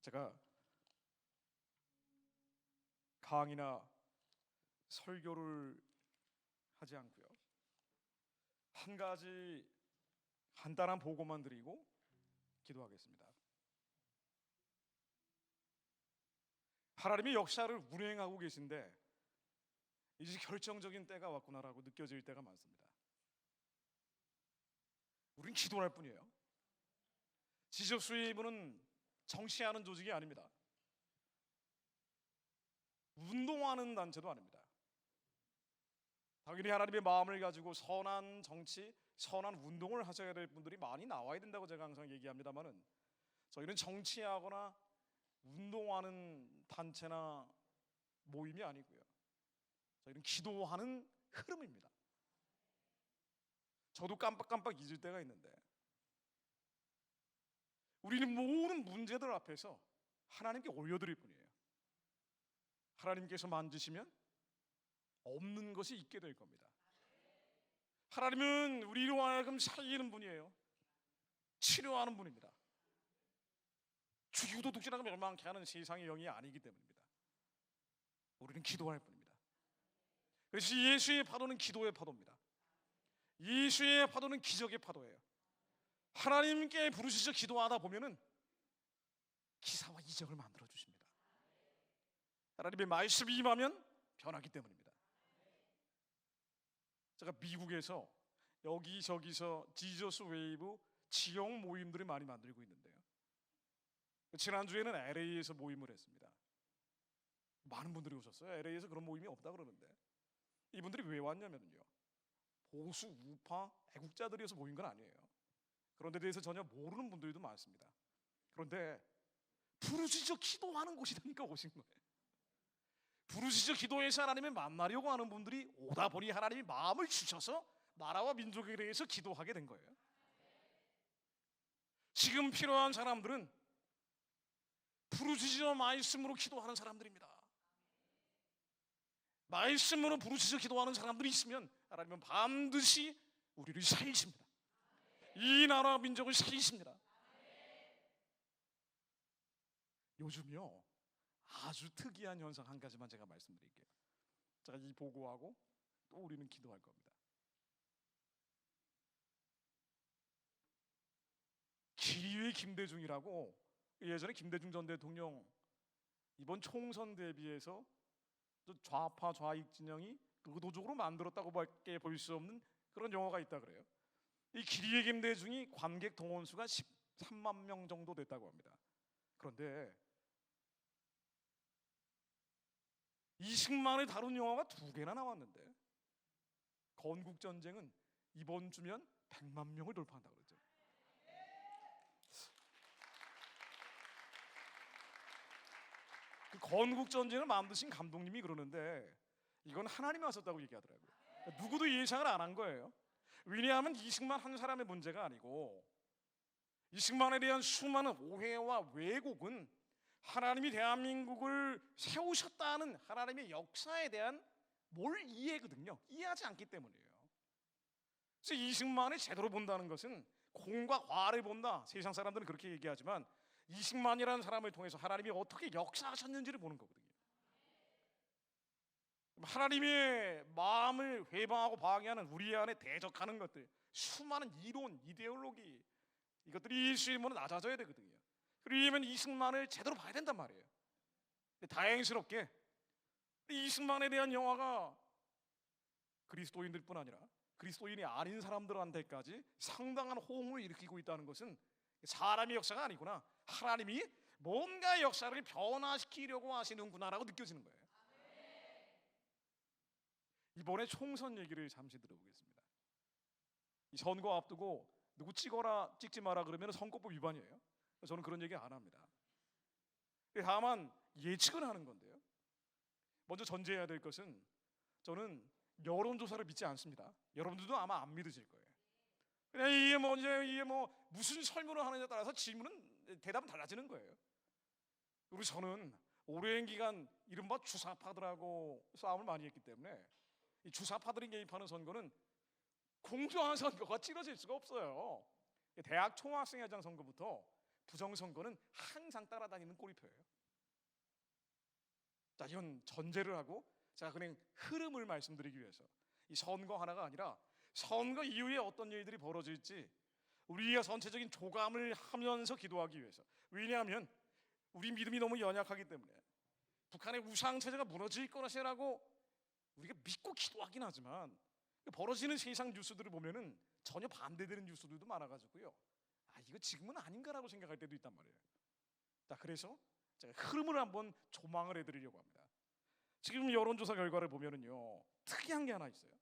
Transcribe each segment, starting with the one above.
제가 강의나 설교를 하지 않고요, 한 가지 간단한 보고만 드리고 기도하겠습니다. 하나님의 역사를 운행하고 계신데 이제 결정적인 때가 왔구나라고 느껴질 때가 많습니다. 우린 기도할 뿐이에요. 지저스 웨이브는 정치하는 조직이 아닙니다. 운동하는 단체도 아닙니다. 당연히 하나님의 마음을 가지고 선한 정치, 선한 운동을 하셔야 될 분들이 많이 나와야 된다고 제가 항상 얘기합니다만은, 저희는 정치하거나 운동하는 단체나 모임이 아니고요, 저희는 기도하는 흐름입니다. 저도 깜빡깜빡 잊을 때가 있는데, 우리는 모든 문제들 앞에서 하나님께 올려드릴 뿐이에요. 하나님께서 만지시면 없는 것이 있게 될 겁니다. 하나님은 우리로 하여금 살리는 분이에요. 치료하는 분입니다. 죽이고도 독실하고 멸망케 하는 세상의 영이 아니기 때문입니다. 우리는 기도할 뿐입니다. 그래서 예수의 파도는 기도의 파도입니다. 예수의 파도는 기적의 파도예요. 하나님께 부르시죠 기도하다 보면은 기사와 이적을 만들어 주십니다. 하나님의 말씀이 임하면 변하기 때문입니다. 제가 미국에서 여기저기서 지저스 웨이브 지역 모임들을 많이 만들고 있는데요, 지난주에는 LA에서 모임을 했습니다. 많은 분들이 오셨어요. LA에서 그런 모임이 없다 그러는데, 이분들이 왜 왔냐면요, 보수, 우파, 애국자들이어서 모인 건 아니에요. 그런 데 대해서 전혀 모르는 분들도 많습니다. 그런데 부르짖어 기도하는 곳이라니까 오신 거예요. 부르짖어 기도해서 하나님을 만나려고 하는 분들이 오다 보니 하나님이 마음을 주셔서 나라와 민족에 대해서 기도하게 된 거예요. 지금 필요한 사람들은 부르짖어 말씀으로 기도하는 사람들입니다. 말씀으로 부르짖어 기도하는 사람들이 있으면 하나님은 반드시 우리를 살리십니다. 이 나라 민족을 살리십니다. 요즘요, 아주 특이한 현상 한 가지만 제가 말씀드릴게요. 제가 이 보고하고 또 우리는 기도할 겁니다. 기리의 김대중이라고, 예전에 김대중 전 대통령 이번 총선 대비해서 좌파 좌익 진영이 의도적으로 만들었다고밖에 볼 수 없는 그런 영화가 있다 그래요. 이 기리의 김대중이 관객 동원 수가 13만 명 정도 됐다고 합니다. 그런데 20만을 다룬 영화가 2개나 나왔는데, 건국전쟁은 이번 주면 100만 명을 돌파한다고 그러죠. 그 건국전쟁을 만드신 감독님이 그러는데 이건 하나님이 하셨다고 얘기하더라고요. 그러니까 누구도 예상을 안 한 거예요. 왜냐하면 20만 한 사람의 문제가 아니고 20만에 대한 수많은 오해와 왜곡은 하나님이 대한민국을 세우셨다는 하나님의 역사에 대한 뭘 이해거든요. 이해하지 않기 때문이에요. 그래서 20만을 제대로 본다는 것은 공과 과를 본다. 세상 사람들은 그렇게 얘기하지만 20만이라는 사람을 통해서 하나님이 어떻게 역사하셨는지를 보는 거거든요. 하나님의 마음을 회방하고 방해하는 우리 안에 대적하는 것들, 수많은 이론, 이데올로기, 이것들이 예수의 이름으로 낮아져야 되거든요. 그러려면 이승만을 제대로 봐야 된단 말이에요. 다행스럽게 이승만에 대한 영화가 그리스도인들 뿐 아니라 그리스도인이 아닌 사람들한테까지 상당한 호응을 일으키고 있다는 것은 사람의 역사가 아니구나, 하나님이 뭔가 역사를 변화시키려고 하시는구나라고 느껴지는 거예요. 이번에 총선 얘기를 잠시 들어보겠습니다. 이 선거 앞두고 누구 찍어라 찍지 마라 그러면 선거법 위반이에요. 저는 그런 얘기 안 합니다. 다만 예측은 하는 건데요, 먼저 전제해야 될 것은, 저는 여론조사를 믿지 않습니다. 여러분들도 아마 안 믿으실 거예요. 그냥 이게 무슨 설문을 하느냐에 따라서 질문은, 대답은 달라지는 거예요. 그리고 저는 오랜 기간 이른바 주사파들하고 싸움을 많이 했기 때문에 이 주사파들이 개입하는 선거는 공정한 선거가 치러질 수가 없어요. 대학 총학생회장 선거부터 부정선거는 항상 따라다니는 꼬리표예요. 자, 이건 전제를 하고 제가 그냥 흐름을 말씀드리기 위해서, 이 선거 하나가 아니라 선거 이후에 어떤 일들이 벌어질지 우리가 전체적인 조감을 하면서 기도하기 위해서. 왜냐하면 우리 믿음이 너무 연약하기 때문에 북한의 우상체제가 무너질 것이라고 우리가 믿고 기도하긴 하지만 벌어지는 세상 뉴스들을 보면은 전혀 반대되는 뉴스들도 많아가지고요, 이거 지금은 아닌가라고 생각할 때도 있단 말이에요. 자, 그래서 제가 흐름을 한번 조망을 해드리려고 합니다. 지금 여론조사 결과를 보면은요, 특이한 게 하나 있어요.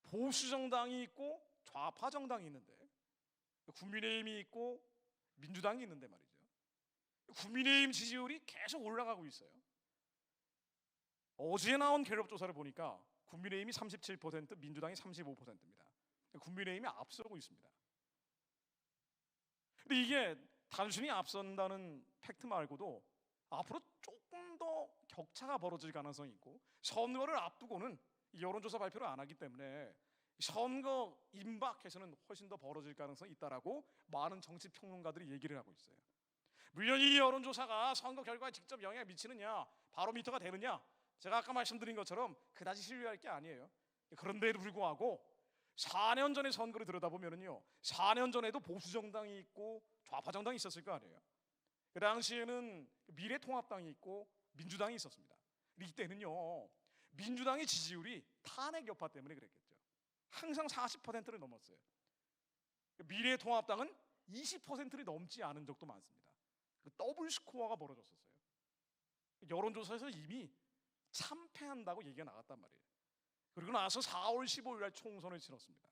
보수 정당이 있고 좌파 정당이 있는데, 국민의힘이 있고 민주당이 있는데 말이죠, 국민의힘 지지율이 계속 올라가고 있어요. 어제 나온 갤럽 조사를 보니까 국민의힘이 37%, 민주당이 35%입니다. 국민의힘이 앞서고 있습니다. 근데 이게 단순히 앞선다는 팩트 말고도 앞으로 조금 더 격차가 벌어질 가능성이 있고, 선거를 앞두고는 여론조사 발표를 안 하기 때문에 선거 임박해서는 훨씬 더 벌어질 가능성이 있다라고 많은 정치 평론가들이 얘기를 하고 있어요. 물론 이 여론조사가 선거 결과에 직접 영향을 미치느냐, 바로미터가 되느냐, 제가 아까 말씀드린 것처럼 그다지 신뢰할 게 아니에요. 그런데도 불구하고 4년 전의 선거를 들여다보면요, 4년 전에도 보수 정당이 있고 좌파 정당이 있었을 거 아니에요. 그 당시에는 미래통합당이 있고 민주당이 있었습니다. 이때는요, 민주당의 지지율이 탄핵 여파 때문에 그랬겠죠. 항상 40%를 넘었어요. 미래통합당은 20%를 넘지 않은 적도 많습니다. 더블 스코어가 벌어졌었어요. 여론조사에서 이미 참패한다고 얘기가 나갔단 말이에요. 그리고 나서 4월 15일 날 총선을 치렀습니다.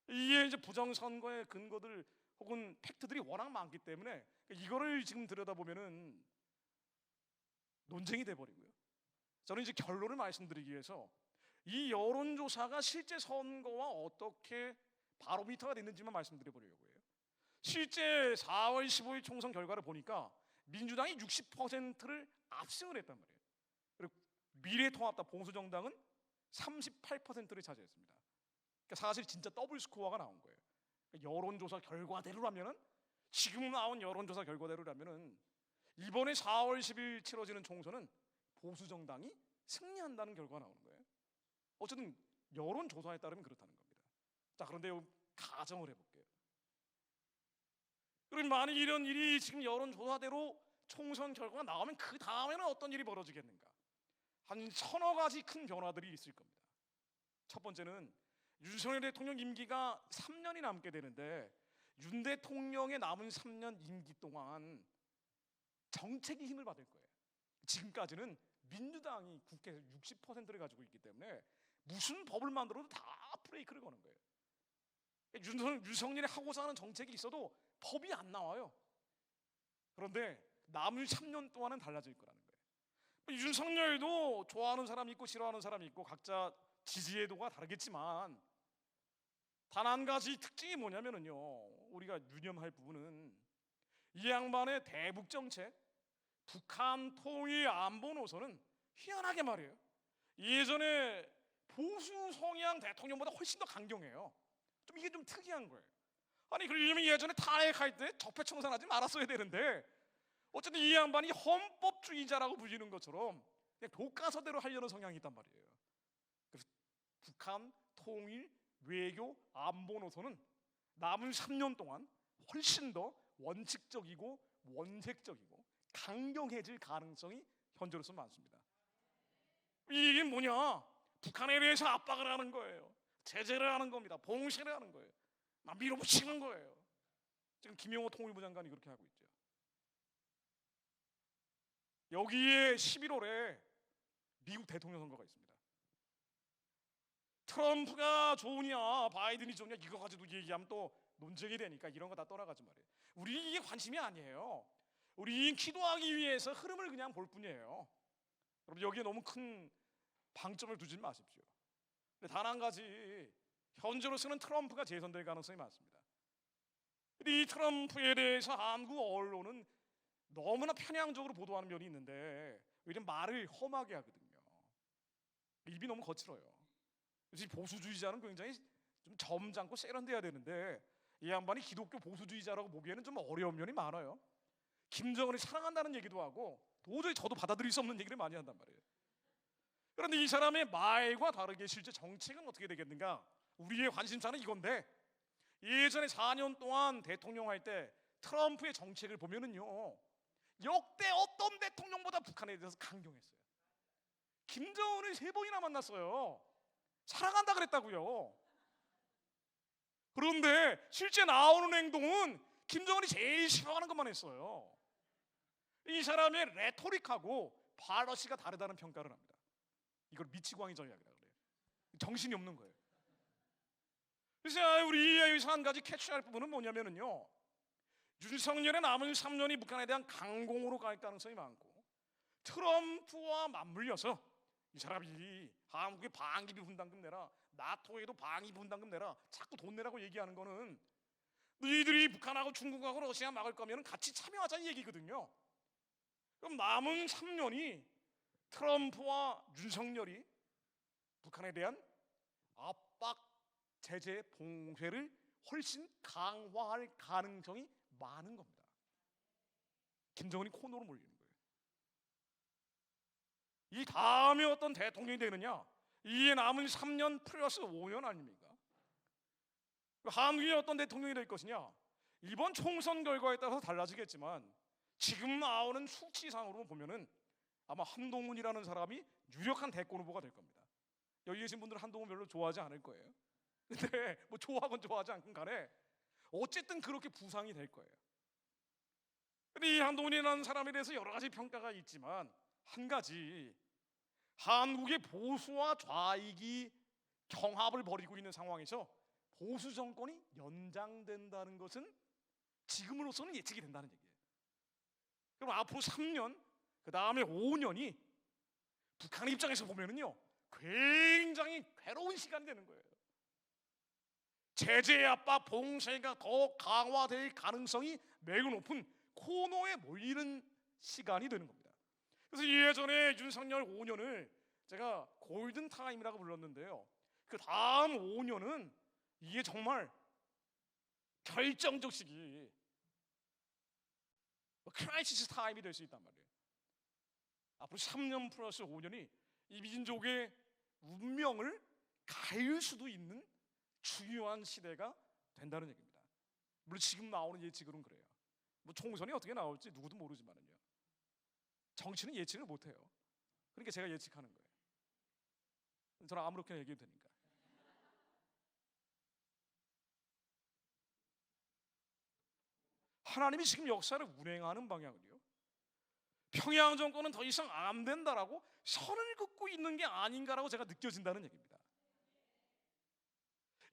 이게 이제 부정선거의 근거들 혹은 팩트들이 워낙 많기 때문에 이거를 지금 들여다보면은 논쟁이 돼버리고요. 저는 이제 결론을 말씀드리기 위해서 이 여론조사가 실제 선거와 어떻게 바로미터가 됐는지만 말씀드려보려고 해요. 실제 4월 15일 총선 결과를 보니까 민주당이 60%를 압승을 했단 말이에요. 그리고 미래통합당 보수정당은 38%를 차지했습니다. 그러니까 사실 진짜 더블 스코어가 나온 거예요. 그러니까 여론조사 결과대로라면은, 지금 나온 여론조사 결과대로라면은 이번에 4월 10일 치러지는 총선은 보수정당이 승리한다는 결과가 나오는 거예요. 어쨌든 여론조사에 따르면 그렇다는 겁니다. 자, 그런데 가정을 해볼게요. 그럼 만약 이런 일이 지금 여론조사대로 총선 결과가 나오면 그 다음에는 어떤 일이 벌어지겠는가? 한 서너 가지 큰 변화들이 있을 겁니다. 첫 번째는 윤석열 대통령 임기가 3년이 남게 되는데, 윤 대통령의 남은 3년 임기 동안 정책이 힘을 받을 거예요. 지금까지는 민주당이 국회에서 60%를 가지고 있기 때문에 무슨 법을 만들어도 다 브레이크를 거는 거예요. 윤석열이 하고자 하는 정책이 있어도 법이 안 나와요. 그런데 남은 3년 동안은 달라질 거라는 거예요. 윤석열도 좋아하는 사람이 있고 싫어하는 사람이 있고 각자 지지도가 다르겠지만, 단 한 가지 특징이 뭐냐면요, 우리가 유념할 부분은 이 양반의 대북 정책, 북한 통일 안보 노선은 희한하게 말이에요, 예전에 보수 성향 대통령보다 훨씬 더 강경해요. 좀 이게 좀 특이한 거예요. 아니, 그러려면 예전에 탄핵할 때 적폐청산하지 말았어야 되는데, 어쨌든 이 양반이 헌법주의자라고 불리는 것처럼 그냥 교과서대로 하려는 성향이 있단 말이에요. 그래서 북한 통일, 외교, 안보 노선은 남은 3년 동안 훨씬 더 원칙적이고 원색적이고 강경해질 가능성이 현재로서 많습니다. 이게 뭐냐? 북한에 대해서 압박을 하는 거예요. 제재를 하는 겁니다. 봉쇄를 하는 거예요. 막 밀어붙이는 거예요. 지금 김용호 통일부 장관이 그렇게 하고 있죠. 여기에 11월에 미국 대통령 선거가 있습니다. 트럼프가 좋으냐 바이든이 좋으냐 이거 가지고 얘기하면 또 논쟁이 되니까 이런 거 다 떠나가지 말이에요. 우리 이게 관심이 아니에요. 우리 기도하기 위해서 흐름을 그냥 볼 뿐이에요. 여러분, 여기에 너무 큰 방점을 두지 마십시오. 단 한 가지, 현재로서는 트럼프가 재선될 가능성이 많습니다. 이 트럼프에 대해서 한국 언론은 너무나 편향적으로 보도하는 면이 있는데, 왜냐면 말을 험하게 하거든요. 입이 너무 거칠어요. 그래서 보수주의자는 굉장히 좀 점잖고 세련돼야 되는데, 이 양반이 기독교 보수주의자라고 보기에는 좀 어려운 면이 많아요. 김정은이 사랑한다는 얘기도 하고 도저히 저도 받아들일 수 없는 얘기를 많이 한단 말이에요. 그런데 이 사람의 말과 다르게 실제 정책은 어떻게 되겠는가? 우리의 관심사는 이건데, 예전에 4년 동안 대통령 할 때 트럼프의 정책을 보면은요, 역대 어떤 대통령보다 북한에 대해서 강경했어요. 김정은을 3번이나 만났어요. 사랑한다 그랬다고요. 그런데 실제 나오는 행동은 김정은이 제일 싫어하는 것만 했어요. 이 사람의 레토릭하고 발러시가 다르다는 평가를 합니다. 이걸 미치광이 전략이라고 그래요. 정신이 없는 거예요. 그래서 우리 여기서 한 가지 캐치할 부분은 뭐냐면요, 윤석열의 남은 3년이 북한에 대한 강공으로 갈 가능성이 많고, 트럼프와 맞물려서 이 사람이 한국에 방위비 분담금 내라, 나토에도 방위비 분담금 내라, 자꾸 돈 내라고 얘기하는 거는 너희들이 북한하고 중국하고 러시아 막을 거면 같이 참여하자는 얘기거든요. 그럼 남은 3년이 트럼프와 윤석열이 북한에 대한 압박, 제재, 봉쇄를 훨씬 강화할 가능성이 많은 겁니다. 김정은이 코너로 몰리는 거예요. 이 다음에 어떤 대통령이 되느냐, 이 남은 3년 플러스 5년 아닙니까? 한국이 어떤 대통령이 될 것이냐, 이번 총선 결과에 따라서 달라지겠지만 지금 나오는 수치상으로 보면은 아마 한동훈이라는 사람이 유력한 대권 후보가 될 겁니다. 여기 계신 분들은 한동훈 별로 좋아하지 않을 거예요. 근데 뭐 좋아하건 좋아하지 않건 간에 어쨌든 그렇게 부상이 될 거예요. 근데 이 한동훈이라는 사람에 대해서 여러 가지 평가가 있지만, 한 가지, 한국의 보수와 좌익이 경합을 벌이고 있는 상황에서 보수 정권이 연장된다는 것은 지금으로서는 예측이 된다는 얘기예요. 그럼 앞으로 3년, 그 다음에 5년이 북한 입장에서 보면은요, 굉장히 괴로운 시간이 되는 거예요. 제재 압박, 봉쇄가 더 강화될 가능성이 매우 높은 코너에 몰리는 시간이 되는 겁니다. 그래서 예전에 윤석열 5년을 제가 골든 타임이라고 불렀는데요, 그 다음 5년은 이게 정말 결정적 시기, 크라이시스 타임이 될 수 있단 말이에요. 앞으로 3년 플러스 5년이 이 민족의 운명을 가릴 수도 있는 중요한 시대가 된다는 얘기입니다. 물론 지금 나오는 예측으로는 그래요. 뭐 총선이 어떻게 나올지 누구도 모르지만은요, 정치는 예측을 못해요. 그러니까 제가 예측하는 거예요. 저는 아무렇게나 얘기해도 되니까. 하나님이 지금 역사를 운행하는 방향을요, 평양 정권은 더 이상 안 된다라고 선을 긋고 있는 게 아닌가라고 제가 느껴진다는 얘기입니다.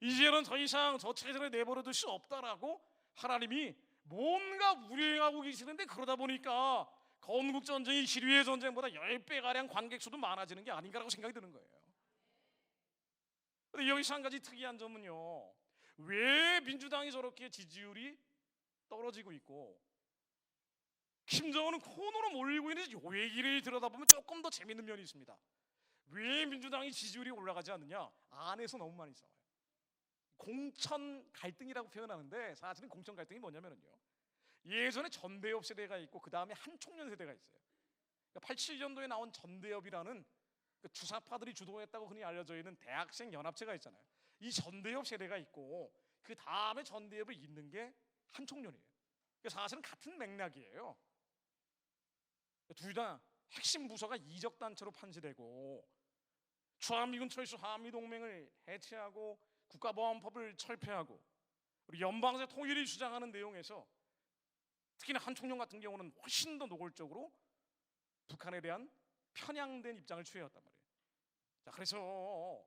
이제는 더 이상 저 체제를 내버려둘 수 없다라고 하나님이 뭔가 운행하고 계시는데, 그러다 보니까 건국전쟁이 시리의 전쟁보다 10배가량 관객 수도 많아지는 게 아닌가라고 생각이 드는 거예요. 근데 여기서 한 가지 특이한 점은요, 왜 민주당이 저렇게 지지율이 떨어지고 있고 김정은은 코너로 몰리고 있는지, 요 얘기를 들여다보면 조금 더 재밌는 면이 있습니다. 왜 민주당이 지지율이 올라가지 않느냐? 안에서 너무 많이 싸워요. 공천 갈등이라고 표현하는데 사실은 공천 갈등이 뭐냐면요, 예전에 전대협 세대가 있고 그 다음에 한총련 세대가 있어요. 87년도에 나온 전대협이라는 그 주사파들이 주도했다고 흔히 알려져 있는 대학생 연합체가 있잖아요. 이 전대협 세대가 있고 그 다음에 전대협을 잇는 게 한총련이에요. 사실은 같은 맥락이에요. 둘 다 핵심 부서가 이적 단체로 판시되고, 주한미군 철수 한미동맹을 해체하고 국가보안법을 철폐하고, 우리 연방제 통일을 주장하는 내용에서 특히나 한총련 같은 경우는 훨씬 더 노골적으로 북한에 대한 편향된 입장을 취해왔단 말이에요. 자, 그래서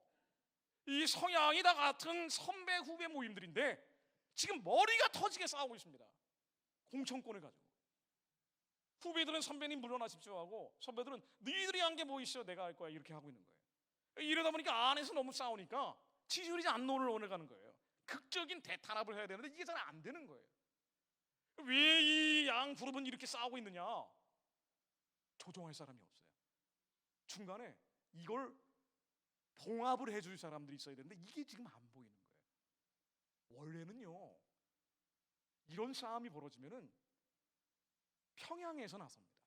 이 성향이 다 같은 선배 후배 모임들인데 지금 머리가 터지게 싸우고 있습니다. 공천권을 가지고. 후배들은 선배님 물러나십시오 하고, 선배들은 너희들이 한 게 뭐 있어, 내가 할 거야, 이렇게 하고 있는 거예요. 이러다 보니까 안에서 너무 싸우니까 지지율이 안 올라가는 거예요. 극적인 대탄압을 해야 되는데 이게 잘 안 되는 거예요. 왜 이 양 그룹은 이렇게 싸우고 있느냐? 조종할 사람이 없어요. 중간에 이걸 봉합을 해줄 사람들이 있어야 되는데 이게 지금 안 보이는 거예요. 원래는요, 이런 싸움이 벌어지면은 평양에서 나섭니다.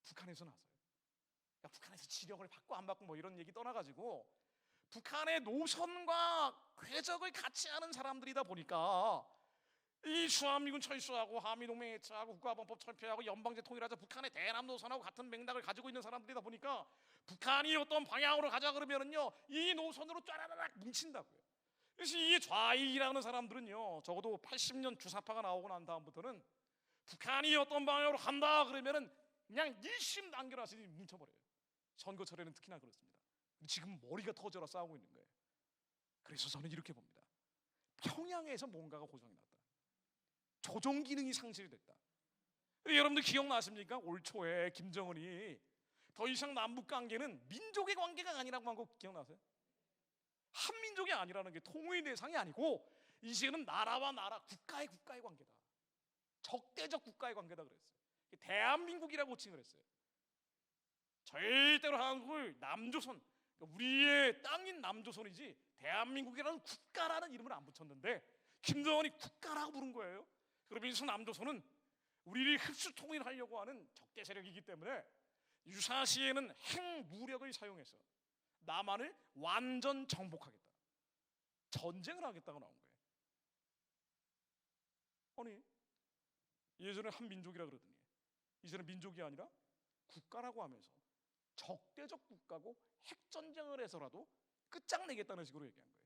북한에서 나서요. 그러니까 북한에서 지령을 받고 안 받고 뭐 이런 얘기 떠나가지고 북한의 노선과 궤적을 같이 하는 사람들이다 보니까 이 주한미군 철수하고 한미동맹 해체하고 국가범법 철폐하고 연방제 통일하자 북한의 대남 노선하고 같은 맥락을 가지고 있는 사람들이다 보니까 북한이 어떤 방향으로 가자 그러면은요 이 노선으로 쫘라락 뭉친다고요. 그래서 이 좌익이라는 사람들은요 적어도 80년 주사파가 나오고 난 다음부터는 북한이 어떤 방향으로 간다 그러면은 그냥 일심단결하시니 뭉쳐버려요. 선거철에는 특히나 그렇습니다. 지금 머리가 터져라 싸우고 있는 거예요. 그래서 저는 이렇게 봅니다. 평양에서 뭔가가 고장이 났다. 조종 기능이 상실됐다. 여러분들 기억나십니까? 올 초에 김정은이 더 이상 남북 관계는 민족의 관계가 아니라고 한 거 기억나세요? 한민족이 아니라는 게 통일 대상이 아니고 이제는 나라와 나라, 국가의 관계다. 적대적 국가의 관계다 그랬어요. 대한민국이라고 호칭을 했어요. 절대로 한국을 남조선, 우리의 땅인 남조선이지 대한민국이라는 국가라는 이름을 안 붙였는데 김정은이 국가라고 부른 거예요. 그러면서 남조선은 우리를 흡수 통일하려고 하는 적대 세력이기 때문에 유사시에는 핵무력을 사용해서 남한을 완전 정복하겠다, 전쟁을 하겠다고 나온 거예요. 아니 예전에 한민족이라 그러더니 이제는 민족이 아니라 국가라고 하면서 적대적 국가고 핵전쟁을 해서라도 끝장내겠다는 식으로 얘기한 거예요.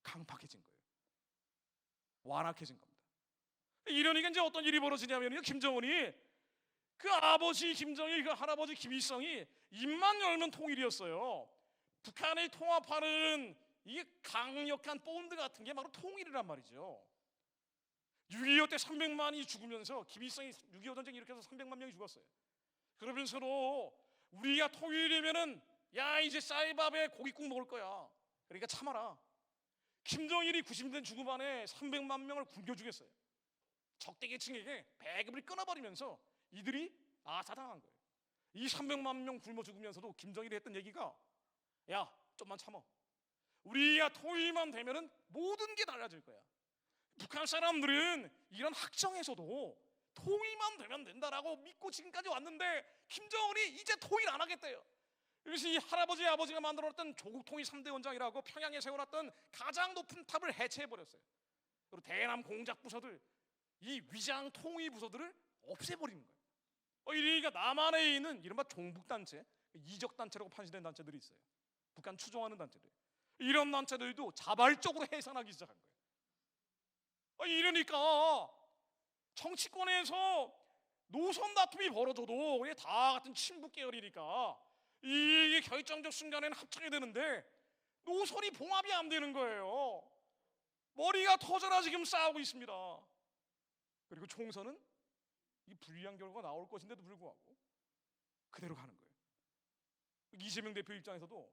강팍해진 거예요. 완악해진 겁니다. 이러니까 이제 어떤 일이 벌어지냐면요, 김정은이 그 아버지 김정일, 그 할아버지 김일성이 입만 열면 통일이었어요. 북한을 통합하는 이게 강력한 본드 같은 게 바로 통일이란 말이죠. 6.25 때 300만이 죽으면서 김일성이 6.25 전쟁 일으켜서 300만 명이 죽었어요. 그러면서도 우리가 통일이면은 야 이제 쌀밥에 고깃국 먹을 거야, 그러니까 참아라. 김정일이 90년 죽음 안에 300만 명을 굶겨주겠어요. 적대 계층에게 배급을 끊어버리면서 이들이 아사당한 거예요. 이 300만 명 굶어 죽으면서도 김정일이 했던 얘기가 야 좀만 참아, 우리가 통일만 되면은 모든 게 달라질 거야. 북한 사람들은 이런 학정에서도 통일만 되면 된다라고 믿고 지금까지 왔는데 김정은이 이제 통일 안 하겠대요. 그래서 이 할아버지 아버지가 만들어놨던 조국 통일 3대 원장이라고 평양에 세워놨던 가장 높은 탑을 해체해버렸어요. 그리고 대남 공작 부서들, 이 위장 통일 부서들을 없애버리는 거예요. 이러니까 남한에 있는 이른바 종북단체, 이적단체라고 판시된 단체들이 있어요. 북한 추종하는 단체들, 이런 단체들도 자발적으로 해산하기 시작한 거예요. 이러니까 정치권에서 노선 다툼이 벌어져도 다 같은 친북 계열이니까 이게 결정적 순간에는 합쳐야 되는데 노선이 봉합이 안 되는 거예요. 머리가 터져라 지금 싸우고 있습니다. 그리고 총선은 이 불리한 결과가 나올 것인데도 불구하고 그대로 가는 거예요. 이재명 대표 입장에서도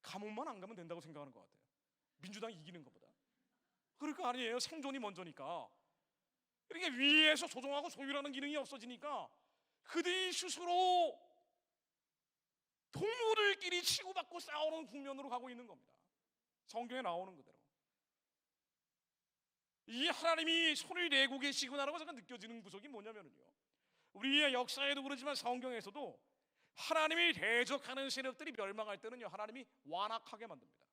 감옥만 안 가면 된다고 생각하는 것 같아요. 민주당이 이기는 것보다. 그러니까 아니에요. 생존이 먼저니까. 이렇게 위에서 조종하고 소유라는 기능이 없어지니까 그들이 스스로 동물들끼리 치고받고 싸우는 국면으로 가고 있는 겁니다. 성경에 나오는 그대로. 이 하나님이 손을 내고 계시구나라고 제가 느껴지는 구석이 뭐냐면요, 우리의 역사에도 그러지만 성경에서도 하나님이 대적하는 세력들이 멸망할 때는요, 하나님이 완악하게 만듭니다.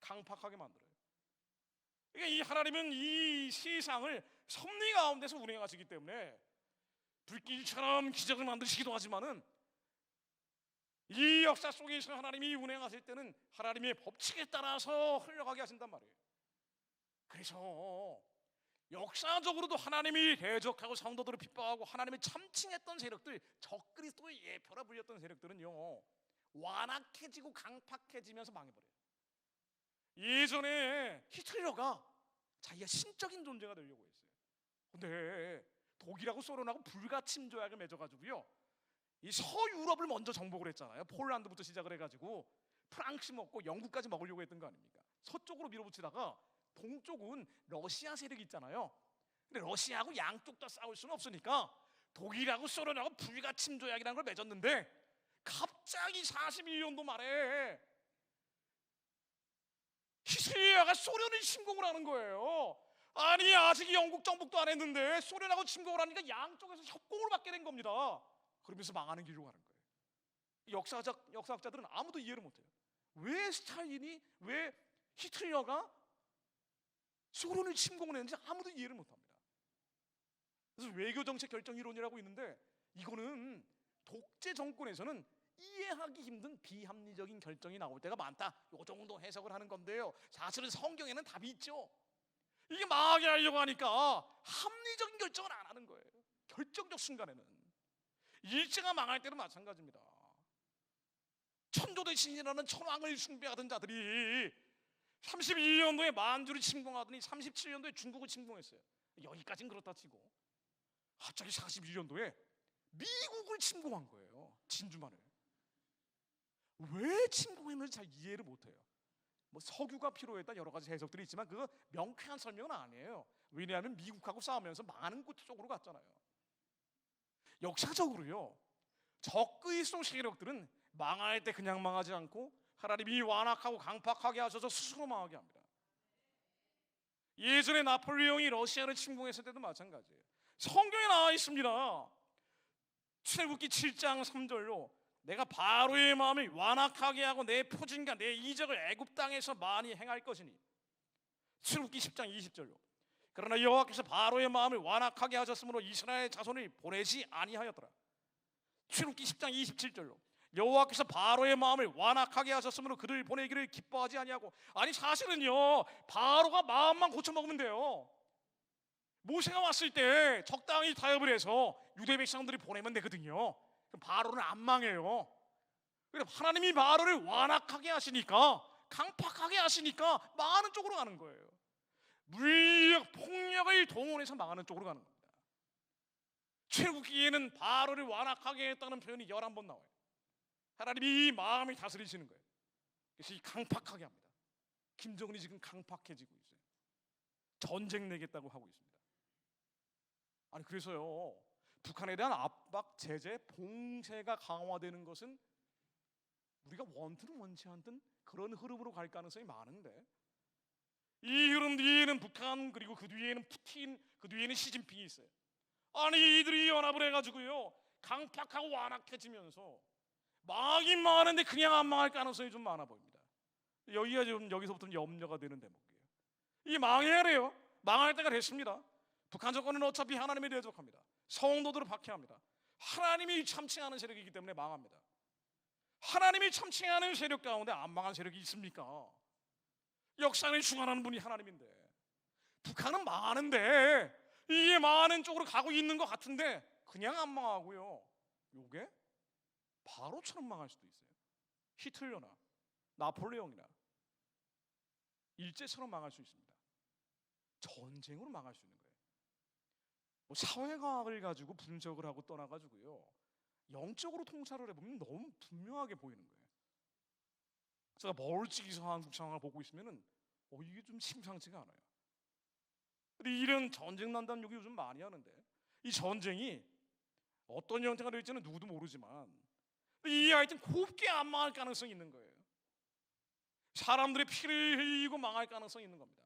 강팍하게 만들어요. 그러니까 이 하나님은 이 세상을 섭리 가운데서 운행하시기 때문에 불길처럼 기적을 만드시기도 하지만은 이 역사 속에서 하나님이 운행하실 때는 하나님의 법칙에 따라서 흘러가게 하신단 말이에요. 그래서 역사적으로도 하나님이 대적하고 성도들을 핍박하고 하나님을 참칭했던 세력들, 적그리스도의 예표라 불렸던 세력들은요, 완악해지고 강팍해지면서 망해버려요. 예전에 히틀러가 자기가 신적인 존재가 되려고 했어요. 근데 독일하고 소련하고 불가침 조약을 맺어가지고요, 이 서유럽을 먼저 정복을 했잖아요. 폴란드부터 시작을 해가지고 프랑스 먹고 영국까지 먹으려고 했던 거 아닙니까? 서쪽으로 밀어붙이다가 동쪽은 러시아 세력이 있잖아요. 근데 러시아하고 양쪽 다 싸울 수는 없으니까 독일하고 소련하고 불가침 조약이라는 걸 맺었는데 갑자기 41년도 말에 히틀러가 소련을 침공을 하는 거예요. 아니 아직 영국 정복도 안 했는데 소련하고 침공을 하니까 양쪽에서 협공을 받게 된 겁니다. 그러면서 망하는 길로 가는 거예요. 역사학자들은 아무도 이해를 못해요. 왜 스탈린이, 왜 히틀러가 소련을 침공을 했는지 아무도 이해를 못합니다. 그래서 외교정책 결정 이론이라고 있는데, 이거는 독재 정권에서는 이해하기 힘든 비합리적인 결정이 나올 때가 많다, 이 정도 해석을 하는 건데요, 사실은 성경에는 답이 있죠. 이게 망하게 하려고 하니까 합리적인 결정을 안 하는 거예요. 결정적 순간에는. 일제가 망할 때는 마찬가지입니다. 천조대신이라는 천황을 숭배하던 자들이 32년도에 만주를 침공하더니 37년도에 중국을 침공했어요. 여기까지는 그렇다 치고 갑자기 41년도에 미국을 침공한 거예요. 진주만을. 왜 침공했는지 잘 이해를 못해요. 뭐 석유가 필요했다 여러 가지 해석들이 있지만 그거 명쾌한 설명은 아니에요. 왜냐하면 미국하고 싸우면서 많은 곳 쪽으로 갔잖아요. 역사적으로요, 적그리스도 세력들은 망할 때 그냥 망하지 않고 하나님이 완악하고 강팍하게 하셔서 스스로 망하게 합니다. 예전에 나폴레옹이 러시아를 침공했을 때도 마찬가지예요. 성경에 나와 있습니다. 출애굽기 7장 3절로 내가 바로의 마음을 완악하게 하고 내 표징과 내 이적을 애굽 땅에서 많이 행할 것이니. 출애굽기 10장 20절로 그러나 여호와께서 바로의 마음을 완악하게 하셨으므로 이스라엘 자손을 보내지 아니하였더라. 출애굽기 10장 27절로 여호와께서 바로의 마음을 완악하게 하셨으므로 그를 보내기를 기뻐하지 아니하고. 아니 사실은요, 바로가 마음만 고쳐먹으면 돼요. 모세가 왔을 때 적당히 타협을 해서 유대 백성들이 보내면 되거든요. 그럼 바로는 안 망해요. 그래서 하나님이 바로를 완악하게 하시니까, 강팍하게 하시니까 망하는 쪽으로 가는 거예요. 물력, 폭력을 동원해서 망하는 쪽으로 가는 겁니다. 출애굽기에는 바로를 완악하게 했다는 표현이 11번 나와요. 하나님이 이 마음을 다스리시는 거예요. 그래서 이 강팍하게 합니다. 김정은이 지금 강팍해지고 있어요. 전쟁 내겠다고 하고 있습니다. 아니 그래서요, 북한에 대한 압박, 제재, 봉쇄가 강화되는 것은 우리가 원든 원치 않든 그런 흐름으로 갈 가능성이 많은데, 이 흐름 뒤에는 북한, 그리고 그 뒤에는 푸틴, 그 뒤에는 시진핑이 있어요. 아니 이들이 연합을 해가지고요, 강팍하고 완악해지면서 망하긴 망하는데 그냥 안 망할 가능성이 좀 많아 보입니다. 여기가 좀 여기서부터 염려가 되는 대목이에요. 이 망해야 돼요. 망할 때가 됐습니다. 북한 정권은 어차피 하나님에 대적합니다. 성도들을 박해합니다. 하나님이 참칭하는 세력이기 때문에 망합니다. 하나님이 참칭하는 세력 가운데 안 망한 세력이 있습니까? 역사를 주관하는 분이 하나님인데, 북한은 망하는데 이게 망하는 쪽으로 가고 있는 것 같은데 그냥 안 망하고요, 요게 바로처럼 망할 수도 있어요. 히틀러나 나폴레옹이나 일제처럼 망할 수 있습니다. 전쟁으로 망할 수 있는 거예요. 뭐 사회과학을 가지고 분석을 하고 떠나가지고요, 영적으로 통찰을 해보면 너무 분명하게 보이는 거예요. 제가 멀찍이서 한국 상황을 보고 있으면은 이게 좀 심상치가 않아요. 근데 이런 전쟁 난다는 얘기 요즘 많이 하는데, 이 전쟁이 어떤 형태가 될지는 누구도 모르지만 이 하여튼 곱게 안 망할 가능성이 있는 거예요. 사람들의 피를 흘리고 망할 가능성이 있는 겁니다.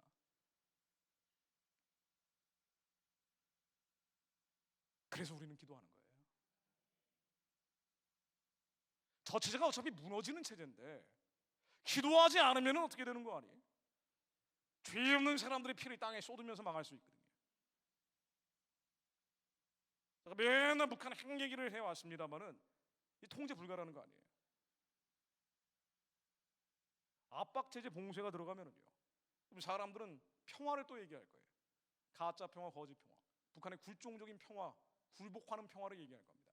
그래서 우리는 기도하는 거예요. 저 체제가 어차피 무너지는 체제인데 기도하지 않으면 어떻게 되는 거 아니에요? 죄 없는 사람들의 피를 땅에 쏟으면서 망할 수 있거든요. 제가 맨날 북한 핵 얘기를 해왔습니다마는 이 통제 불가라는 거 아니에요. 압박 제재 봉쇄가 들어가면은요, 그럼 사람들은 평화를 또 얘기할 거예요. 가짜 평화, 거짓 평화, 북한의 굴종적인 평화, 굴복하는 평화를 얘기할 겁니다.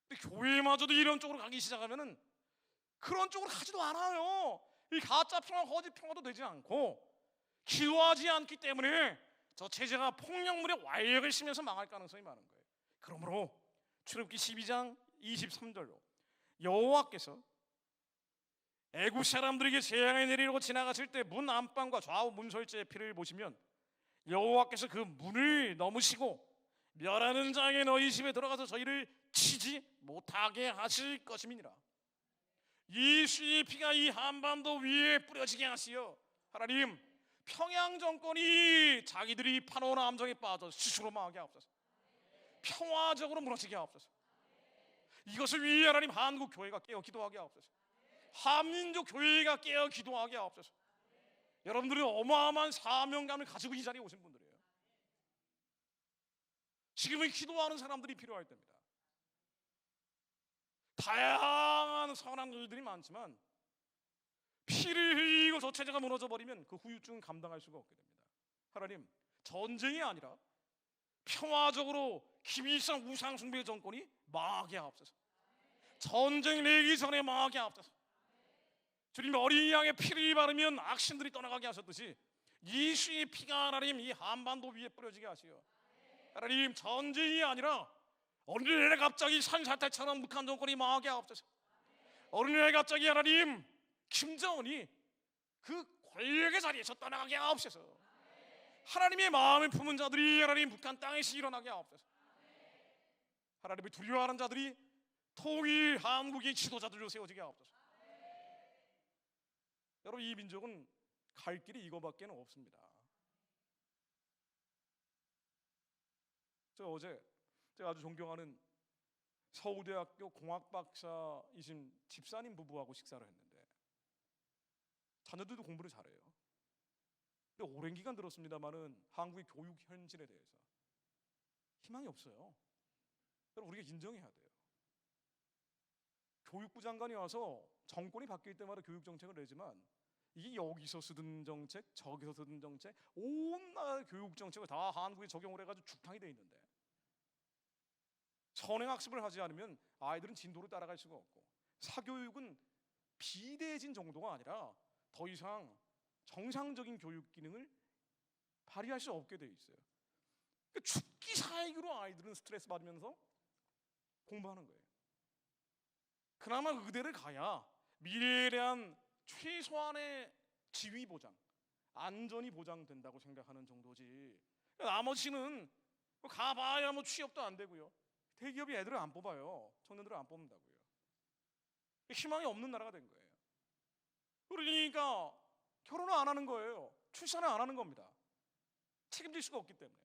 근데 교회마저도 이런 쪽으로 가기 시작하면은 그런 쪽으로 하지도 않아요. 이 가짜 평화, 거짓 평화도 되지 않고 기도하지 않기 때문에 저 체제가 폭력물의 완력을 심해서 망할 가능성이 많은 거예요. 그러므로 출애굽기 12장 23절로 여호와께서 애굽 사람들에게 재앙을 내리려고 지나가실 때 문 안방과 좌우 문설주의 피를 보시면 여호와께서 그 문을 넘으시고 멸하는 자에게 너희 집에 들어가서 저희를 치지 못하게 하실 것임이니라. 예수의 피가 이 한반도 위에 뿌려지게 하시어 하나님, 평양 정권이 자기들이 파노 함정에 빠져 스스로 망하게 하옵소서. 평화적으로 무너지게 하옵소서. 이것을 위해 하나님 한국 교회가 깨어 기도하게 하옵소서. 한민족 교회가 깨어 기도하게 하옵소서. 여러분들은 어마어마한 사명감을 가지고 이 자리에 오신 분들이에요. 지금은 기도하는 사람들이 필요할 때입니다. 다양한 선한 일들이 많지만 피를 흘리고 저 체제가 무너져버리면 그 후유증은 감당할 수가 없게 됩니다. 하나님, 전쟁이 아니라 평화적으로 기밀상 우상숭배 정권이 망하게 하옵소서. 전쟁 내기 전에 망하게 하옵소서. 주님, 어린 양의 피를 바르면 악신들이 떠나가게 하셨듯이 예수의 피가 하나님 이 한반도 위에 뿌려지게 하시오. 하나님, 전쟁이 아니라 어느 날 갑자기 산사태처럼 북한 정권이 망하게 하옵소서. 어느 날 갑자기 하나님 김정은이 그 권력의 자리에서 떠나가게 하옵소서. 하나님의 마음을 품은 자들이 하나님 북한 땅에서 일어나게 하옵소서. 하나님을 두려워하는 자들이 통일 한국의 지도자들로 세워지게 하옵소서. 여러분, 이 민족은 갈 길이 이거밖에 없습니다. 제가 아주 존경하는 서울대학교 공학박사이신 집사님 부부하고 식사를 했는데 자녀들도 공부를 잘해요. 근데 오랜 기간 들었습니다마는 한국의 교육 현실에 대해서 희망이 없어요. 여러분, 우리가 인정해야 돼요. 교육부 장관이 와서 정권이 바뀔 때마다 교육 정책을 내지만 이게 여기서 쓰던 정책, 저기서 쓰던 정책, 온 나라 교육 정책을 다 한국에 적용을 해가지고 죽탕이 돼 있는데 선행학습을 하지 않으면 아이들은 진도를 따라갈 수가 없고 사교육은 비대해진 정도가 아니라 더 이상 정상적인 교육 기능을 발휘할 수 없게 돼 있어요. 그러니까 죽기 살기로 아이들은 스트레스 받으면서 공부하는 거예요. 그나마 의대를 가야 미래에 대한 최소한의 지위 보장, 안전이 보장된다고 생각하는 정도지. 나머지는 가봐야 뭐 취업도 안 되고요. 대기업이 애들을 안 뽑아요. 청년들을 안 뽑는다고요. 희망이 없는 나라가 된 거예요. 그러니까 결혼을 안 하는 거예요. 출산을 안 하는 겁니다. 책임질 수가 없기 때문에.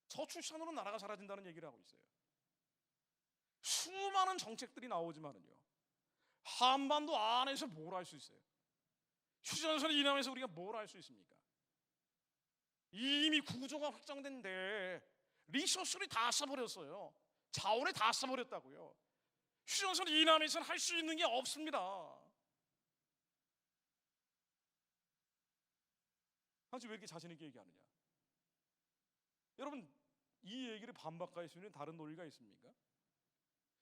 저출산으로 나라가 사라진다는 얘기를 하고 있어요. 수많은 정책들이 나오지만은요, 한반도 안에서 뭘 할 수 있어요? 휴전선 이남에서 우리가 뭘 할 수 있습니까? 이미 구조가 확정된데 리소스를 다 써버렸어요. 자원을 다 써버렸다고요. 휴전선 이남에서는 할 수 있는 게 없습니다. 아직 왜 이렇게 자신 있게 얘기하느냐? 여러분, 이 얘기를 반박할 수 있는 다른 논리가 있습니까?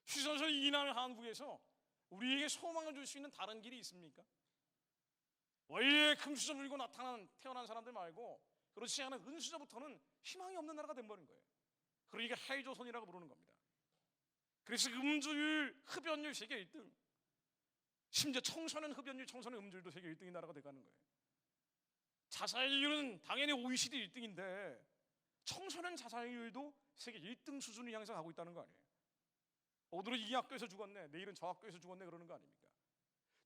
휴전선 이남의 한국에서 우리에게 소망을 줄 수 있는 다른 길이 있습니까? 원래 금수저 물고 태어난 사람들 말고 그렇지 않은 은수저부터는 희망이 없는 나라가 된버린 거예요. 그러니까 헬조선이라고 부르는 겁니다. 그래서 음주율, 흡연율 세계 1등, 심지어 청소년 흡연율, 청소년 음주율도 세계 1등인 나라가 돼가는 거예요. 자살률은 당연히 OECD 1등인데 청소년 자살률도 세계 1등 수준을 향해서 가고 있다는 거 아니에요. 오늘은 이 학교에서 죽었네, 내일은 저 학교에서 죽었네 그러는 거 아닙니까?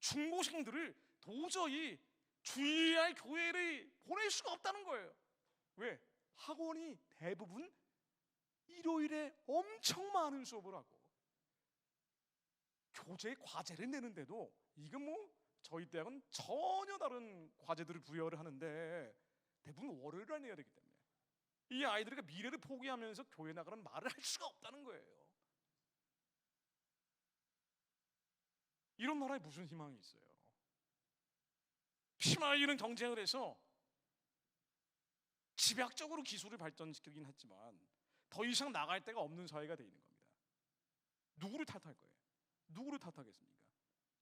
중고생들을 도저히 주의할 교회를 보낼 수가 없다는 거예요. 왜? 학원이 대부분 일요일에 엄청 많은 수업을 하고 교재 과제를 내는데도 이건 뭐 저희 대학은 전혀 다른 과제들을 부여를 하는데 대부분 월요일에 내야 되기 때문에 이 아이들이 미래를 포기하면서 교회 나가는 말을 할 수가 없다는 거예요. 이런 나라에 무슨 희망이 있어요? 피말리는 경쟁을 해서 집약적으로 기술을 발전시키긴 했지만 더 이상 나갈 데가 없는 사회가 되어 있는 겁니다. 누구를 탓할 거예요? 누구를 탓하겠습니까?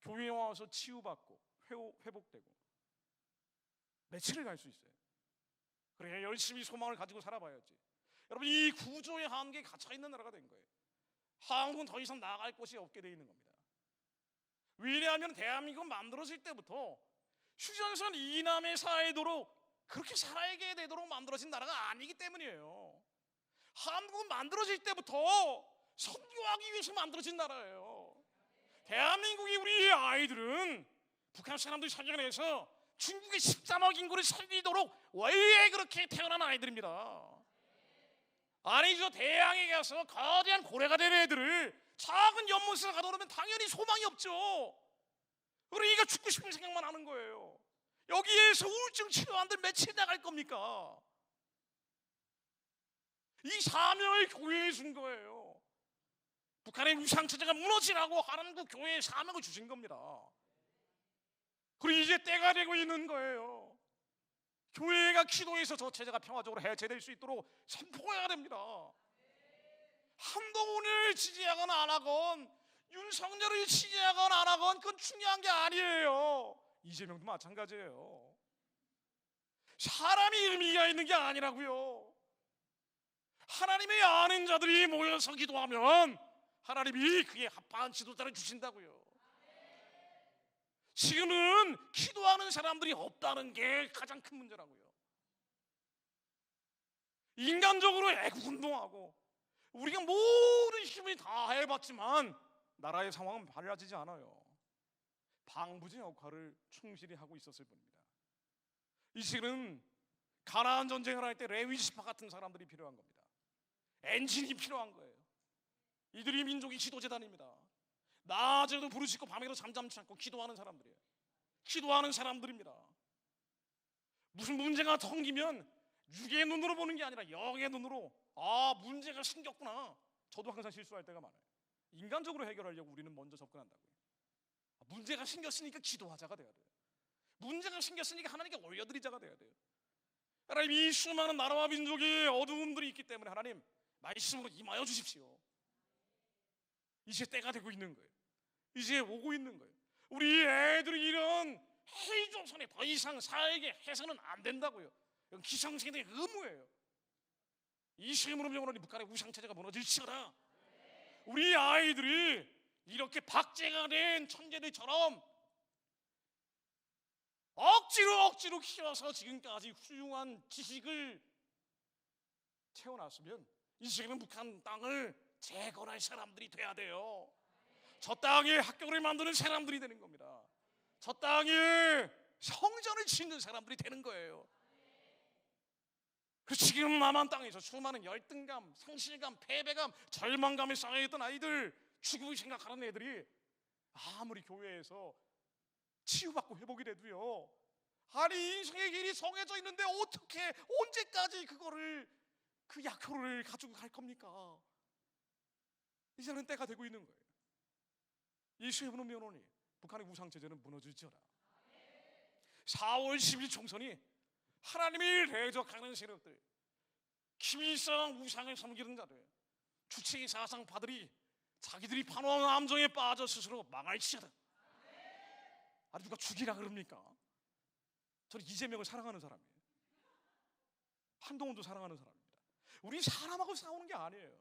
교회에 와서 치유받고 회복되고 며칠을 갈 수 있어요. 그래, 열심히 소망을 가지고 살아봐야지. 여러분, 이 구조의 한계에 갇혀있는 나라가 된 거예요. 한국은 더 이상 나갈 곳이 없게 되어 있는 겁니다. 왜냐하면 대한민국은 만들어질 때부터 휴전선 이남의 사회도로 그렇게 살아야 되도록 만들어진 나라가 아니기 때문이에요. 한국은 만들어질 때부터 선교하기 위해서 만들어진 나라예요. 대한민국이 우리 아이들은 북한 사람들이 살려내서 중국의 13억 인구를 살리도록 왜 그렇게 태어난 아이들입니다. 아니 저 대양에 가서 거대한 고래가 된 애들을 작은 연못에서 가둬놓으면 당연히 소망이 없죠. 그러니까 죽고 싶은 생각만 하는 거예요. 여기에서 우울증 치료한들 며칠 나갈 겁니까? 이 사명을 교회에 준 거예요. 북한의 위상체제가 무너지라고 한국 교회에 사명을 주신 겁니다. 그리고 이제 때가 되고 있는 거예요. 교회가 기도해서 저 체제가 평화적으로 해체될 수 있도록 선포해야 됩니다. 한동훈을 지지하건 안 하건 윤석열을 지지하건 안 하건 그건 중요한 게 아니에요. 이재명도 마찬가지예요. 사람이 의미가 있는 게 아니라고요. 하나님의 아는 자들이 모여서 기도하면 하나님이 그에 합한 지도자를 주신다고요. 지금은 기도하는 사람들이 없다는 게 가장 큰 문제라고요. 인간적으로 애국운동하고 우리가 모든 힘을 다 해봤지만 나라의 상황은 달라지지 않아요. 방부제 역할을 충실히 하고 있었을 뿐입니다. 이 시기는 가나안 전쟁을 할 때 레위 지파 같은 사람들이 필요한 겁니다. 엔진이 필요한 거예요. 이들이 민족의 지도재단입니다. 낮에도 부르짖고 밤에도 잠잠치 않고 기도하는 사람들이에요. 기도하는 사람들입니다. 무슨 문제가 생기면 육의 눈으로 보는 게 아니라 영의 눈으로 문제가 생겼구나. 저도 항상 실수할 때가 많아요. 인간적으로 해결하려고 우리는 먼저 접근한다고요. 문제가 생겼으니까 기도하자가 돼야 돼요. 문제가 생겼으니까 하나님께 올려드리자가 돼야 돼요. 하나님, 이 수많은 나라와 민족의 어두움들이 있기 때문에 하나님 말씀으로 임하여 주십시오. 이제 때가 되고 있는 거예요. 이제 오고 있는 거예요. 우리 애들이 이런 해조선에 더 이상 살게 해서는 안 된다고요. 이건 기성세대의 의무예요. 이 시험으로 명하노니 북한의 우상체제가 무너질지어다. 우리 아이들이 이렇게 박제가 된 천재들처럼 억지로 키워서 지금까지 훌륭한 지식을 채워놨으면 이제는 북한 땅을 재건할 사람들이 돼야 돼요. 저 땅에 학교를 만드는 사람들이 되는 겁니다. 저 땅에 성전을 짓는 사람들이 되는 거예요. 그 지금 남한 땅에서 수많은 열등감, 상실감, 패배감, 절망감에 쌓여있던 아이들, 죽음을 생각하는 애들이 아무리 교회에서 치유받고 회복이 돼도요, 아니 인생의 길이 정해져 있는데 어떻게 언제까지 그 약효를 가지고 갈 겁니까? 이제는 때가 되고 있는 거예요. 예수의 이름으로 명하노니 북한의 우상체제는 무너질지어다. 4월 10일 총선이 하나님이 대적하는 세력들, 김일성 우상을 섬기는 자들, 주체의 사상파들이 자기들이 파놓은 함정에 빠져 스스로 망할지어다. 아니 누가 죽이라 그럽니까? 저는 이재명을 사랑하는 사람이에요. 한동훈도 사랑하는 사람입니다. 우리 사람하고 싸우는 게 아니에요.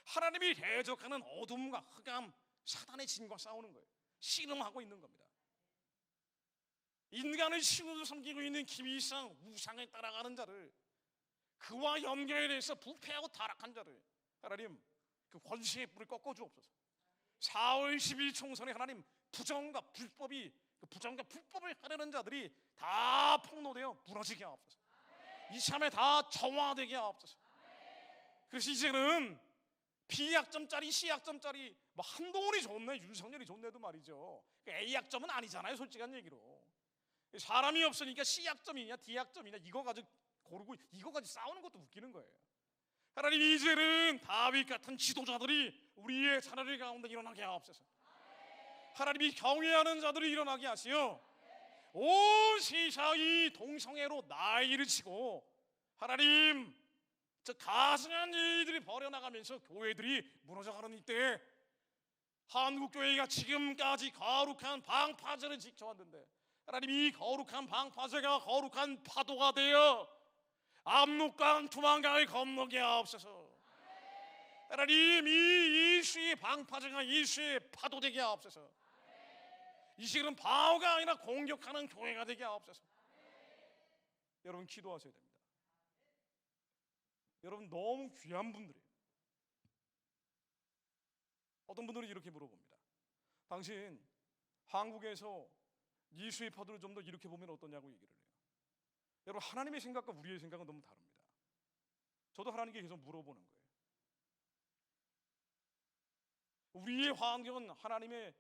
하나님이 대적하는 어둠과 흑암, 사단의 진과 싸우는 거예요. 씨름하고 있는 겁니다. 인간을 신으로 섬기고 있는 김일성 우상에 따라가는 자를, 그와 연결해서 부패하고 타락한 자를 하나님 그 권세의 뿔을 꺾어주옵소서. 4월 10일 총선에 하나님 부정과 불법을 하려는 자들이 다 폭로되어 무너지게 하옵소서. 이참에 다 정화되게 하옵소서. 그래서 이제는 B약점짜리 C약점짜리 뭐 한동훈이 좋네 윤석열이 좋네도 말이죠. A약점은 아니잖아요. 솔직한 얘기로 사람이 없으니까 C약점이냐 D약점이냐 이거 가지고 고르고 이거 가지고 싸우는 것도 웃기는 거예요. 하나님, 이제는 다윗 같은 지도자들이 우리의 자녀들 가운데 일어나게 하옵소서. 하나님이 경외하는 자들이 일어나게 하시어 온 세상이 동성애로 나이를 치고 하나님 저 가증한 일들이 벌어나가면서 교회들이 무너져가는 이때 한국교회가 지금까지 거룩한 방파제를 지켜왔는데 하나님, 이 거룩한 방파제가 거룩한 파도가 되어 압록강 두만강을 건너게 하옵소서. 하나님, 이 예수의 방파제가 예수의 파도 되게 하옵소서. 이 시간은 방어가 아니라 공격하는 교회가 되게 하옵소서. 여러분 기도하셔야 됩니다. 여러분 너무 귀한 분들이에요. 어떤 분들은 이렇게 물어봅니다. 당신 한국에서 예수의 파도를 좀 더 이렇게 보면 어떠냐고 얘기를 해요. 여러분, 하나님의 생각과 우리의 생각은 너무 다릅니다. 저도 하나님께 계속 물어보는 거예요. 우리의 환경은 하나님의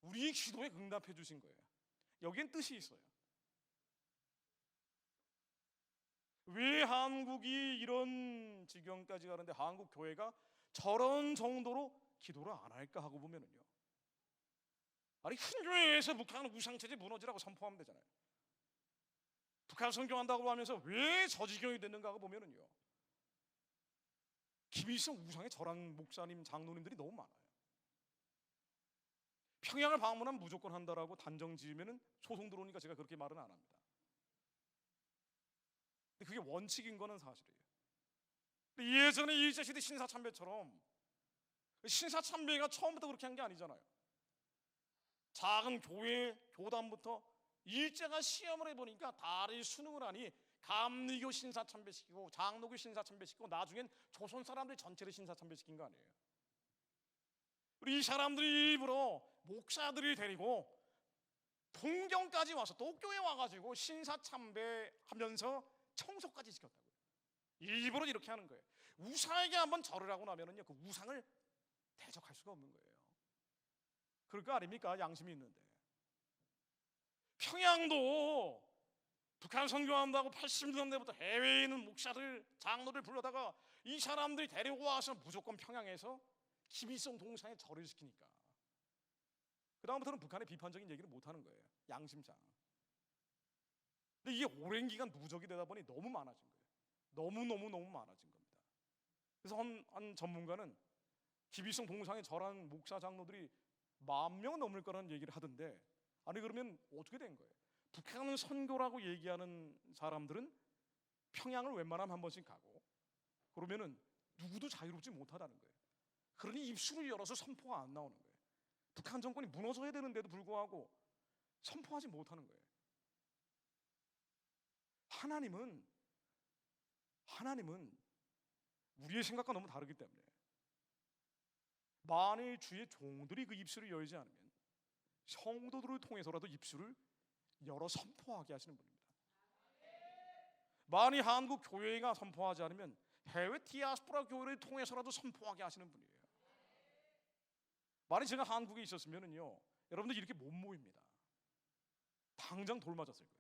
우리의 기도에 응답해 주신 거예요. 여기엔 뜻이 있어요. 왜 한국이 이런 지경까지 가는데 한국 교회가 저런 정도로 기도를 안 할까 하고 보면은요, 아니 큰 교회에서 북한 우상체제 무너지라고 선포하면 되잖아요. 북한 선교한다고 하면서 왜 저 지경이 됐는가 하고 보면은요, 김일성 우상의 절한 목사님 장로님들이 너무 많아요. 평양을 방문하면 무조건 한다라고 단정 지으면은 소송 들어오니까 제가 그렇게 말은 안 합니다. 근데 그게 원칙인 거는 사실이에요. 예전에 일제시대 신사참배처럼 신사참배가 처음부터 그렇게 한 게 아니잖아요. 작은 교회 교단부터 일제가 시험을 해보니까 다리 수능을 하니 감리교 신사참배시키고 장로교 신사참배시키고 나중엔 조선 사람들 전체를 신사참배시킨 거 아니에요. 우리 이 사람들이 일부러 목사들이 데리고 동경까지 와서 도쿄에 와가지고 신사참배하면서 청소까지 시켰다고요. 일부러 이렇게 하는 거예요. 우상에게 한번 절을 하고 나면은요, 그 우상을 대적할 수가 없는 거예요. 그럴 거 아닙니까? 양심이 있는데. 평양도 북한 선교한다고 80년대부터 해외에 있는 목사들, 장로들 불러다가 이 사람들이 데리고 와서 무조건 평양에서 김일성 동상에 절을 시키니까 그 다음부터는 북한의 비판적인 얘기를 못 하는 거예요. 양심상. 근데 이게 오랜 기간 누적이 되다 보니 너무 많아진 거예요. 너무 많아진 겁니다. 그래서 한 전문가는 김일성 동상에 절한 목사 장로들이 10,000명 넘을 거라는 얘기를 하던데, 아니 그러면 어떻게 된 거예요? 북한 선교라고 얘기하는 사람들은 평양을 웬만하면 한 번씩 가고 그러면은 누구도 자유롭지 못하다는 거예요. 그러니 입술을 열어서 선포가 안 나오는 거예요. 북한 정권이 무너져야 되는데도 불구하고 선포하지 못하는 거예요. 하나님은 우리의 생각과 너무 다르기 때문에 만일 주의 종들이 그 입술을 열지 않으면 성도들을 통해서라도 입술을 열어 선포하게 하시는 분입니다. 만일 한국 교회가 선포하지 않으면 해외 디아스포라 교회를 통해서라도 선포하게 하시는 분이에요. 만일 제가 한국에 있었으면은요, 여러분들 이렇게 못 모입니다. 당장 돌 맞았을 거예요.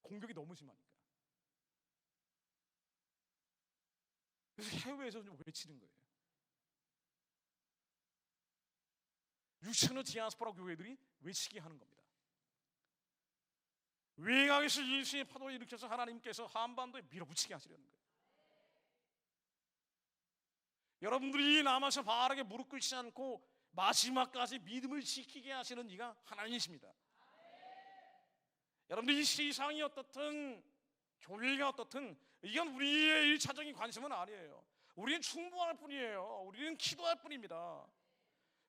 공격이 너무 심하니까. 그래서 해외에서 좀 외치는 거예요. 6천의 디아스포라 교회들이 외치게 하는 겁니다. 외곽에서 예수의 파도를 일으켜서 하나님께서 한반도에 밀어붙이게 하시려는 거예요. 여러분들이 남아서 바르게 무릎 꿇지 않고 마지막까지 믿음을 지키게 하시는 이가 하나님이십니다. 여러분들 이 세상이 어떻든 교회가 어떻든 이건 우리의 1차적인 관심은 아니에요. 우리는 충분할 뿐이에요. 우리는 기도할 뿐입니다.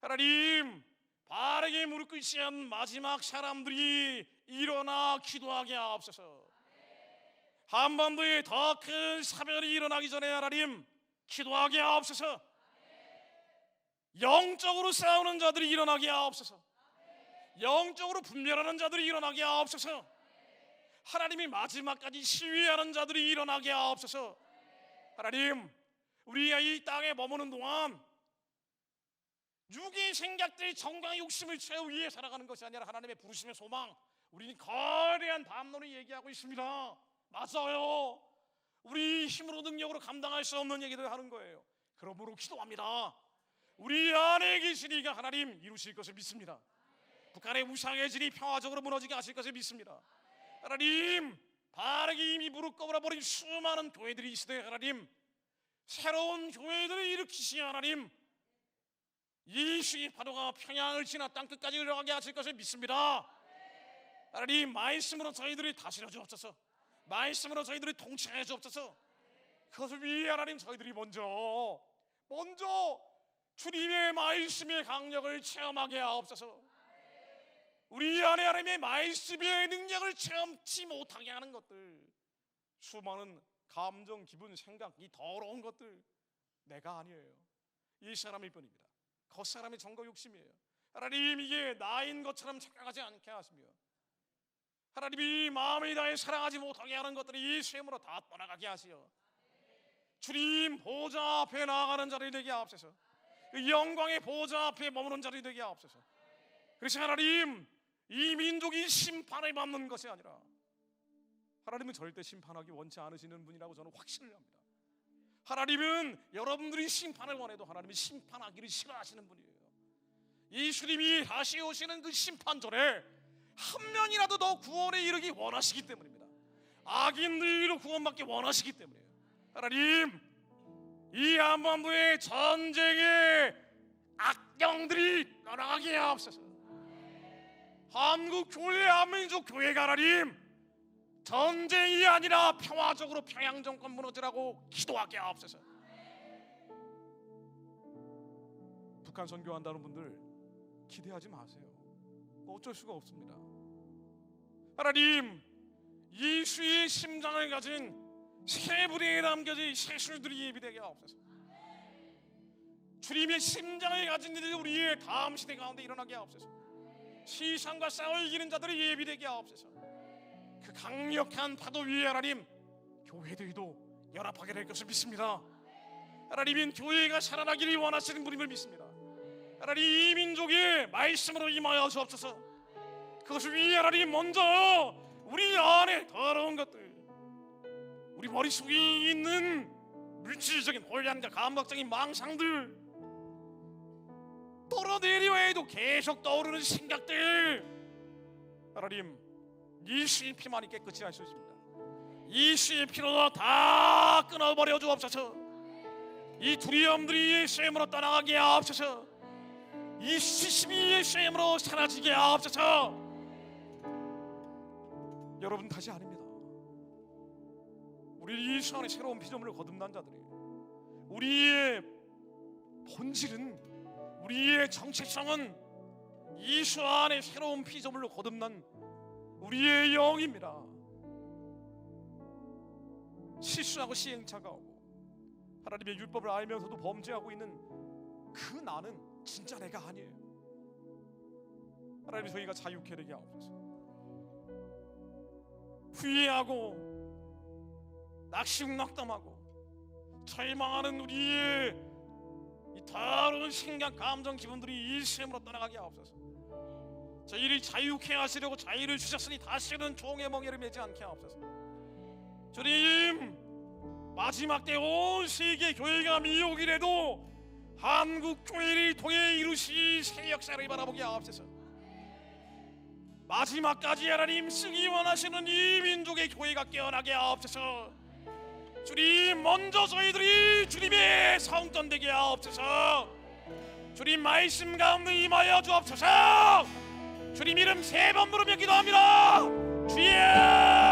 하나님, 바르게 무릎 꿇지 않은 마지막 사람들이 일어나 기도하게 하옵소서. 한반도에 더 큰 사변이 일어나기 전에 하나님 기도하게 하옵소서. 영적으로 싸우는 자들이 일어나게 하옵소서. 영적으로 분별하는 자들이 일어나게 하옵소서. 하나님이 마지막까지 시위하는 자들이 일어나게 하옵소서. 하나님, 우리가 이 땅에 머무는 동안 육의 생각들이 정강의 욕심을 채우기 위해 살아가는 것이 아니라 하나님의 부르심의 소망, 우리는 거대한 담론을 얘기하고 있습니다. 맞아요. 우리 힘으로 능력으로 감당할 수 없는 얘기를 하는 거예요. 그러므로 기도합니다. 우리 안에 계신 이가 하나님 이루실 것을 믿습니다. 북한의 우상의 질이 평화적으로 무너지게 하실 것을 믿습니다. 하나님, 바르게 이미 무릎 꿇어버린 수많은 교회들이 있으되 하나님, 새로운 교회들을 일으키시 하나님, 예수의 파도가 평양을 지나 땅끝까지 흘러가게 하실 것을 믿습니다. 하나님, 말씀으로 저희들이 다스려 주옵소서. 말씀으로 저희들이 통치해 주옵소서. 그것을 위해 하나님, 저희들이 먼저 주님의 말씀의 강력을 체험하게 하옵소서. 우리 안에 하나님의 말씀의 능력을 체험치 못하게 하는 것들, 수많은 감정, 기분, 생각, 이 더러운 것들 내가 아니에요. 이 사람일 뿐입니다. 겉사람의 정거 욕심이에요. 하나님, 이게 나인 것처럼 착각하지 않게 하시며 하나님이 마음을 다해 사랑하지 못하게 하는 것들이 예수의 이름으로 다 떠나가게 하시어 주님 보좌 앞에 나아가는 자리 되게 하옵소서. 그 영광의 보좌 앞에 머무는 자리 되게 하옵소서. 그래서 하나님, 이 민족이 심판을 받는 것이 아니라 하나님은 절대 심판하기 원치 않으시는 분이라고 저는 확신을 합니다. 하나님은 여러분들이 심판을 원해도 하나님이 심판하기를 싫어하시는 분이에요. 예수님이 다시 오시는 그 심판전에 한 명이라도 더 구원에 이르기 원하시기 때문입니다. 악인들로 구원받기 원하시기 때문이에요. 하나님, 이 한반도의 전쟁의 악령들이 떠나가게 하옵소서. 한국 교회, 한민족 교회가 하나님 전쟁이 아니라 평화적으로 평양 정권 무너지라고 기도하게 하옵소서. 북한 선교한다는 분들 기대하지 마세요. 어쩔 수가 없습니다. 하나님, 예수의 심장을 가진 새 부대에 남겨진 새술들이 예비되게 하옵소서. 주님의 심장을 가진 이들이 우리의 다음 시대 가운데 일어나게 하옵소서. 시상과 싸워 이기는 자들이 예비되게 하옵소서. 그 강력한 파도 위에 하나님 교회들도 연합하게 될 것을 믿습니다. 하나님은 교회가 살아나기를 원하시는 분임을 믿습니다. 하나님, 이 민족의 말씀으로 임하여 주옵소서. 그것을 위해 하나님 먼저 우리 안에 더러운 것들, 우리 머릿속에 있는 물질적인 혼란과 감각적인 망상들, 떨어내려 해도 계속 떠오르는 생각들, 하나님 예수의 피만이 깨끗이 할 수 있습니다. 예수의 피로 다 끊어버려 주옵소서. 이 두려움들이 예수의 이름으로 떠나가게 하옵소서. 이 수심이 예수의 이름으로 사라지게 하옵소서. 여러분 탓이 아닙니다. 우리 예수 안에 새로운 피조물을 거듭난 자들이, 우리의 본질은, 우리의 정체성은 예수 안에 새로운 피조물로 거듭난 우리의 영입니다. 실수하고 시행착오가 오고 하나님의 율법을 알면서도 범죄하고 있는 그 나는 진짜 내가 아니에요. 하나님, 저희가 자유케 되게 하옵소서. 후회하고 낙심낙담하고 절망하는 우리의 이 더러운 생각, 감정, 기분들이 예수님으로 떠나가게 하옵소서. 저희를 자유케 하시려고 자유를 주셨으니 다시는 종의 멍에를 매지 않게 하옵소서. 주님, 마지막 때 온 세계 교회가 미혹이라도 한국 교회를 통해 이루시 새 역사를 바라보게 하옵소서. 마지막까지 하나님 쓰기 원하시는 이 민족의 교회가 깨어나게 하옵소서. 주님, 먼저 저희들이 주님의 성전 되게 하옵소서. 주님 말씀 가운데 임하여 주옵소서. 주님 이름 3번 부르며 기도합니다. 주여!